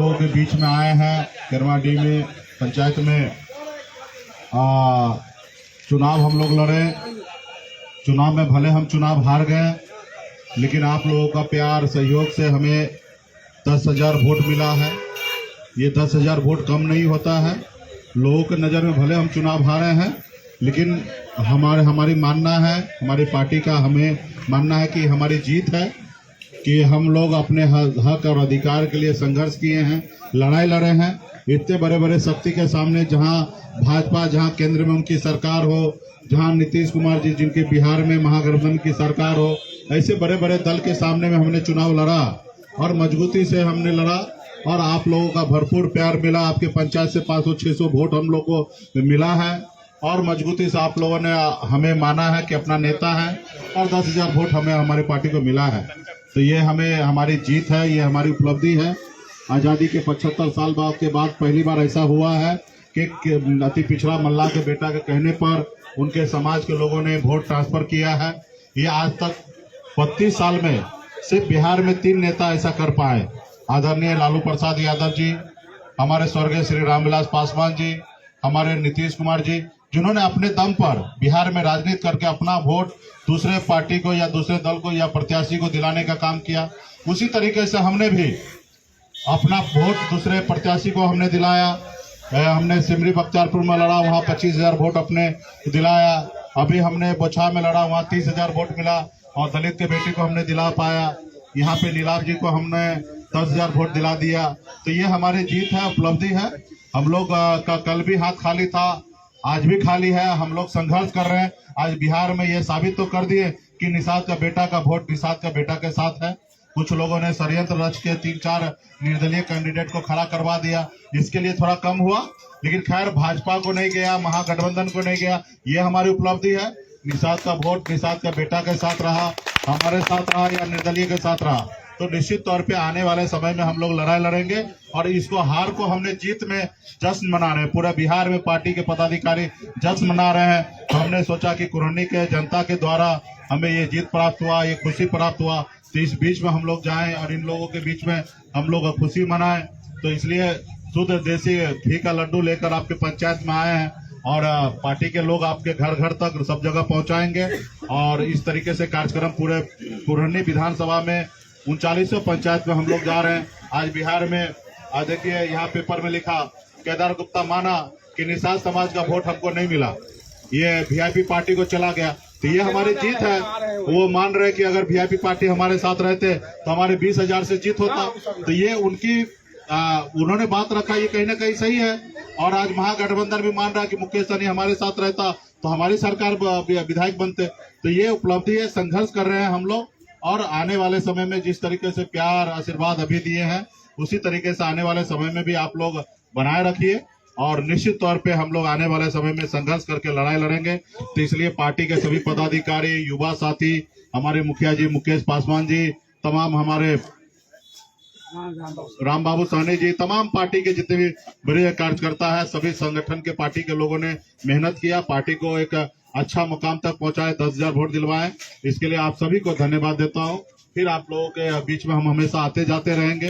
लोगों के बीच में आए हैं। केरवाडी में पंचायत में चुनाव हम लोग लड़े। चुनाव में भले हम चुनाव हार गए, लेकिन आप लोगों का प्यार सहयोग से हमें 10,000 वोट मिला है। ये 10,000 वोट कम नहीं होता है। लोगों के नज़र में भले हम चुनाव हारे हैं, लेकिन हमारी मानना है, हमारी पार्टी का हमें मानना है कि हमारी जीत है, कि हम लोग अपने हक और अधिकार के लिए संघर्ष किए हैं, लड़ाई लड़े हैं। इतने बड़े बड़े शक्ति के सामने, जहां भाजपा, जहां केंद्र में उनकी सरकार हो, जहां नीतीश कुमार जी जिनके बिहार में महागठबंधन की सरकार हो, ऐसे बड़े बड़े दल के सामने में हमने चुनाव लड़ा और मजबूती से हमने लड़ा और आप लोगों का भरपूर प्यार मिला। आपके पंचायत से 500-600 वोट हम लोग को मिला है और मजबूती से आप लोगों ने हमें माना है कि अपना नेता है और 10,000 वोट हमें हमारी पार्टी को मिला है। तो ये हमारी जीत है, ये हमारी उपलब्धि है। आज़ादी के 75 साल के बाद पहली बार ऐसा हुआ है कि अति पिछड़ा मल्ला के बेटा के कहने पर उनके समाज के लोगों ने वोट ट्रांसफर किया है। ये आज तक 32 साल में सिर्फ बिहार में 3 नेता ऐसा कर पाए। आदरणीय लालू प्रसाद यादव जी, हमारे स्वर्गीय श्री रामविलास पासवान जी, हमारे नीतीश कुमार जी, जिन्होंने अपने दम पर बिहार में राजनीति करके अपना वोट दूसरे पार्टी को या दूसरे दल को या प्रत्याशी को दिलाने का काम किया। उसी तरीके से हमने भी अपना वोट दूसरे प्रत्याशी को हमने दिलाया। हमने सिमरी बख्तियारपुर में लड़ा, वहाँ 25,000 वोट अपने दिलाया। अभी हमने बोछा में लड़ा, वहाँ 30,000 वोट मिला और दलित के बेटे को हमने दिला पाया। यहाँ पे नीलाभ जी को हमने 10,000 वोट दिला दिया। तो ये हमारी जीत है, उपलब्धि है। हम लोग का कल भी हाथ खाली था, आज भी खाली है। हम लोग संघर्ष कर रहे हैं। आज बिहार में ये साबित तो कर दिए कि निषाद का बेटा का वोट निषाद का बेटा के साथ है। कुछ लोगों ने षड्यंत्र रच के 3-4 निर्दलीय कैंडिडेट को खड़ा करवा दिया, इसके लिए थोड़ा कम हुआ, लेकिन खैर भाजपा को नहीं गया, महागठबंधन को नहीं गया। ये हमारी उपलब्धि है। निषाद का वोट निषाद का बेटा के साथ रहा, हमारे साथ रहा या निर्दलीय के साथ रहा, तो निश्चित तौर पे आने वाले समय में हम लोग लड़ाई लड़ेंगे और इसको हार को हमने जीत में जश्न मना रहे हैं। पूरा बिहार में पार्टी के पदाधिकारी जश्न मना रहे हैं। तो हमने सोचा कि कुरहनी के जनता के द्वारा हमें ये जीत प्राप्त हुआ, ये खुशी प्राप्त हुआ, तो इस बीच में हम लोग जाएं और इन लोगों के बीच में हम लोग खुशी मनाएं। तो इसलिए शुद्ध देसी घी का लड्डू लेकर आपके पंचायत में आए हैं और पार्टी के लोग आपके घर घर तक सब जगह पहुंचाएंगे। और इस तरीके से कार्यक्रम पूरे कुरहनी विधानसभा में 39 पंचायत में हम लोग जा रहे हैं। आज बिहार में आज देखिए, यहाँ पेपर में लिखा, केदार गुप्ता माना कि निषाद समाज का वोट हमको नहीं मिला, ये वीआईपी पार्टी को चला गया। तो ये हमारी जीत है। वो मान रहे कि अगर वीआईपी पार्टी हमारे साथ रहते तो हमारे 20,000 से जीत होता। तो ये उनकी उन्होंने बात रखा, ये कहीं ना कहीं सही है। और आज महागठबंधन भी मान रहा है कि मुकेश सहनी हमारे साथ रहता तो हमारी सरकार विधायक बनते। तो ये उपलब्धि है। संघर्ष कर रहे हैं हम लोग और आने वाले समय में जिस तरीके से प्यार आशीर्वाद अभी दिए हैं, उसी तरीके से आने वाले समय में भी आप लोग बनाए रखिए। और निश्चित तौर पे हम लोग आने वाले समय में संघर्ष करके लड़ाई लड़ेंगे। तो इसलिए पार्टी के सभी पदाधिकारी, युवा साथी, हमारे मुखिया जी मुकेश पासवान जी, तमाम हमारे राम बाबू सहनी जी, तमाम पार्टी के जितने भी बड़े कार्यकर्ता है, सभी संगठन के पार्टी के लोगों ने मेहनत किया, पार्टी को एक अच्छा मुकाम तक पहुंचाए, 10,000 वोट दिलवाए। इसके लिए आप सभी को धन्यवाद देता हूं। फिर आप लोगों के बीच में हम हमेशा आते जाते रहेंगे।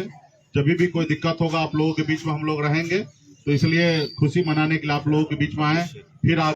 जब भी कोई दिक्कत होगा आप लोगों के बीच में हम लोग रहेंगे। तो इसलिए खुशी मनाने के लिए आप लोगों के बीच में आए। फिर